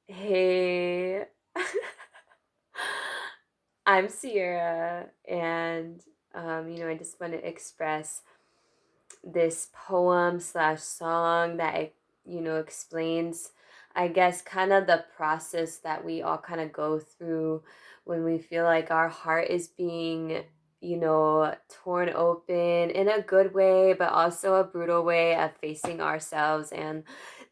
Hey, I'm Sierra, and I just want to express this poem slash song that explains, I guess, kind of the process that we all kind of go through when we feel like our heart is being torn open in a good way, but also a brutal way of facing ourselves. And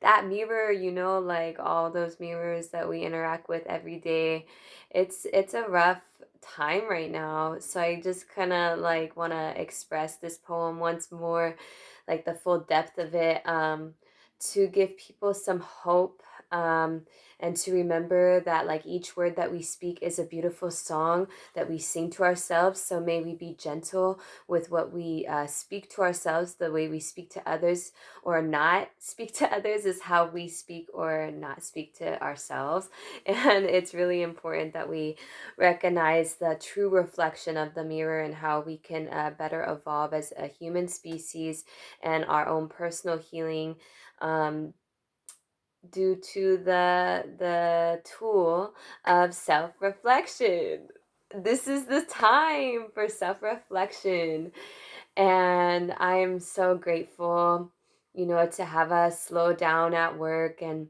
that mirror, like all those mirrors that we interact with every day, it's a rough time right now. So I just kind of like want to express this poem once more, like the full depth of it, to give people some hope, and to remember that like each word that we speak is a beautiful song that we sing to ourselves. So may we be gentle with what we speak to ourselves. The way we speak to others or not speak to others is how we speak or not speak to ourselves. And it's really important that we recognize the true reflection of the mirror and how we can better evolve as a human species and our own personal healing, um, due to the tool of self-reflection. This is the time for self-reflection, and I am so grateful, to have us slow down at work and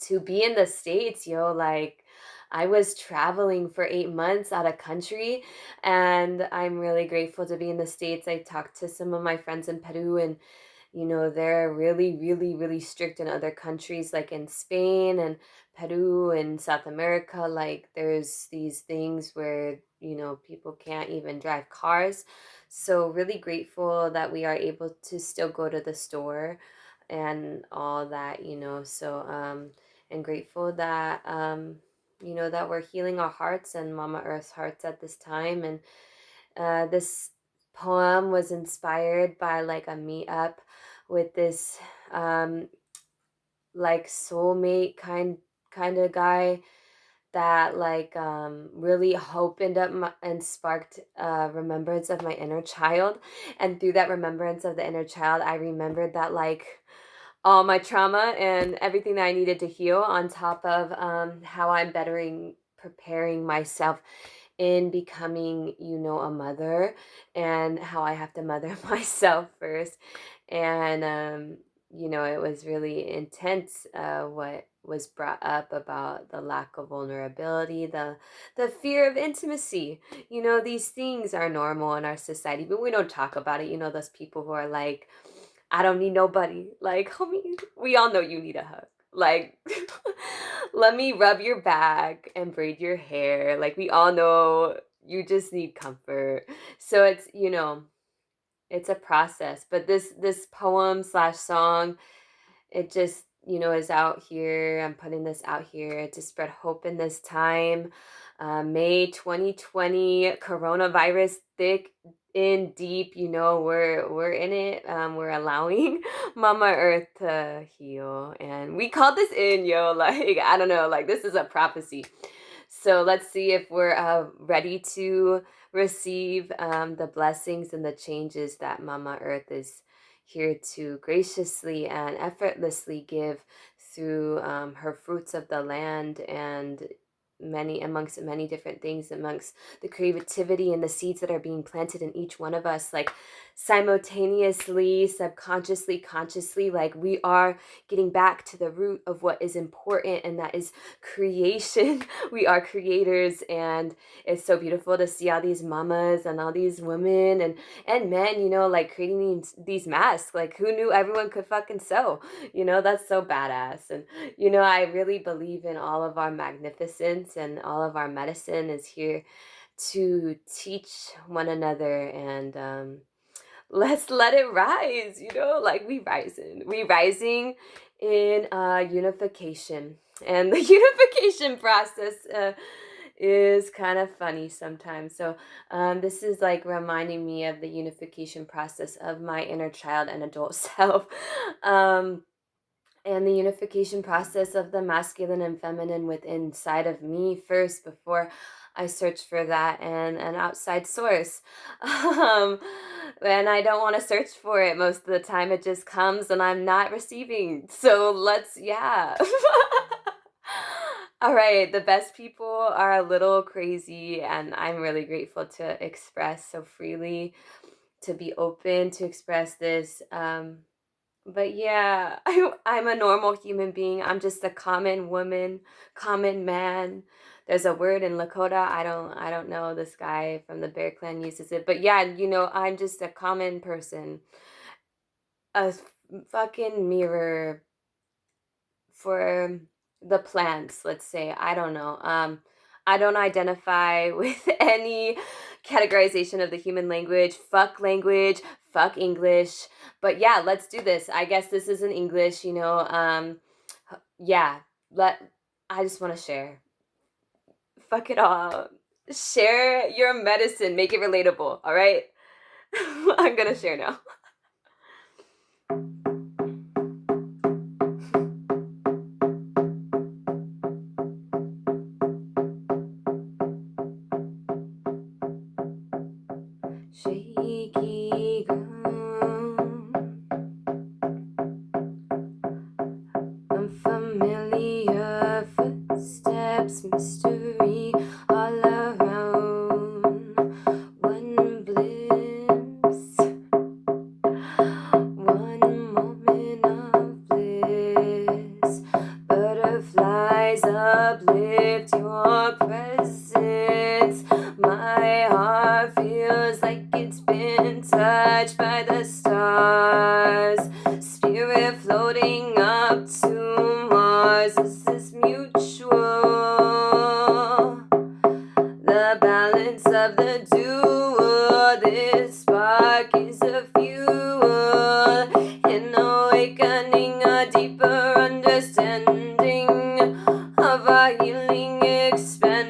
to be in the States, like I was traveling for 8 months out of country, and I'm really grateful to be in the States. I talked to some of my friends in Peru, and they're really, really, really strict in other countries, like in Spain and Peru and South America. Like there's these things where, people can't even drive cars. So really grateful that we are able to still go to the store and all that, and grateful that, that we're healing our hearts and Mama Earth's hearts at this time. And this poem was inspired by like a meetup with this, um, like soulmate kind of guy that like really opened up and sparked remembrance of my inner child. And through that remembrance of the inner child, I remembered that like all my trauma and everything that I needed to heal, on top of how I'm preparing myself in becoming, a mother, and how I have to mother myself first. And, it was really intense what was brought up about the lack of vulnerability, the fear of intimacy. These things are normal in our society, but we don't talk about it. Those people who are like, I don't need nobody. Like, homie, we all know you need a hug. Like, let me rub your back and braid your hair. Like, we all know you just need comfort. So it's, it's a process. But this poem slash song, it just, is out here. I'm putting this out here to spread hope in this time. May 2020, coronavirus thick in deep, we're in it. We're allowing Mama Earth to heal. And we called this in, yo. Like, I don't know, like this is a prophecy. So let's see if we're ready to receive the blessings and the changes that Mama Earth is here to graciously and effortlessly give through her fruits of the land, and amongst many different things, amongst the creativity and the seeds that are being planted in each one of us, like simultaneously, subconsciously, consciously, like we are getting back to the root of what is important, and that is creation. We are creators, and it's so beautiful to see all these mamas and all these women and men, like creating these masks. Like, who knew everyone could fucking sew? That's so badass. And I really believe in all of our magnificence, and all of our medicine is here to teach one another. And let's let it rise, like we rising in unification. And the unification process is kind of funny sometimes. So this is like reminding me of the unification process of my inner child and adult self. um, and the unification process of the masculine and feminine within inside of me first, before I search for that and an outside source. um, and I don't want to search for it most of the time. It just comes and I'm not receiving. So let's, yeah. All right, the best people are a little crazy, and I'm really grateful to express so freely, to be open to express this. But yeah, I'm a normal human being. I'm just a common woman, common man. There's a word in Lakota. I don't know. This guy from the Bear Clan uses it. But yeah, I'm just a common person. A fucking mirror for the plants, let's say. I don't know. I don't identify with any categorization of the human language, fuck English. But yeah, let's do this. I guess this is in English, yeah, let I just want to share. Fuck it all. Share your medicine, make it relatable, all right? I'm going to share now. Shaky ground, unfamiliar footsteps, mystery all around. One bliss, one moment of bliss. Butterflies uplift your presence. My heart feels like it's been touched by the stars. Spirit floating up to Mars. Is this mutual? The balance of the dual. This spark is a fuel. An awakening, a deeper understanding of our healing expansion.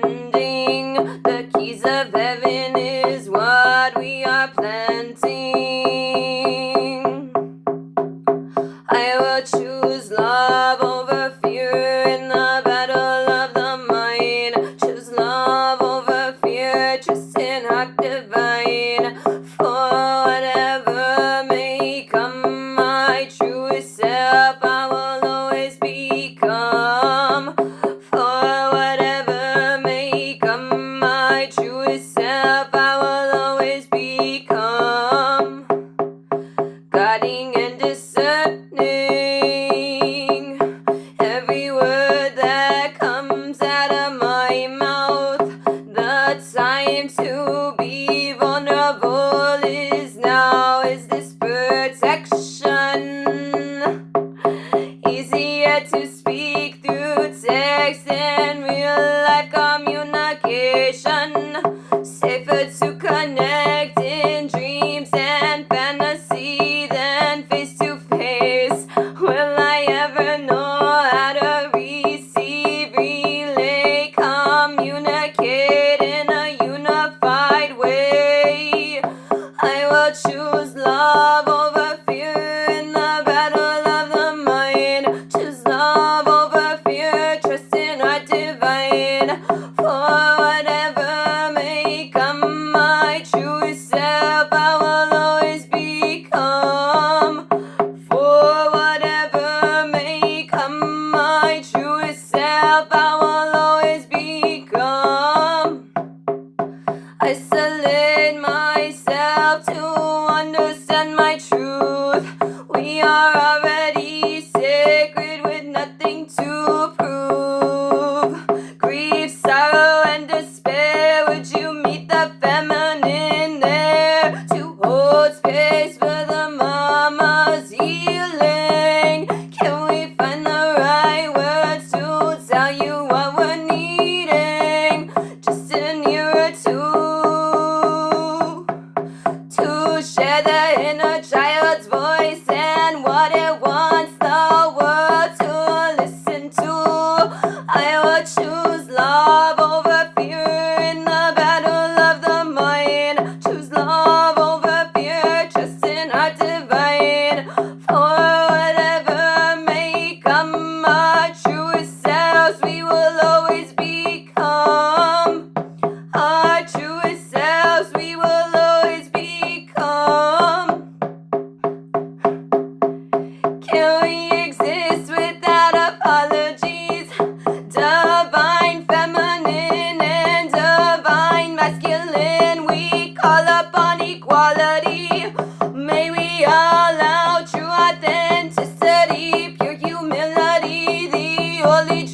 only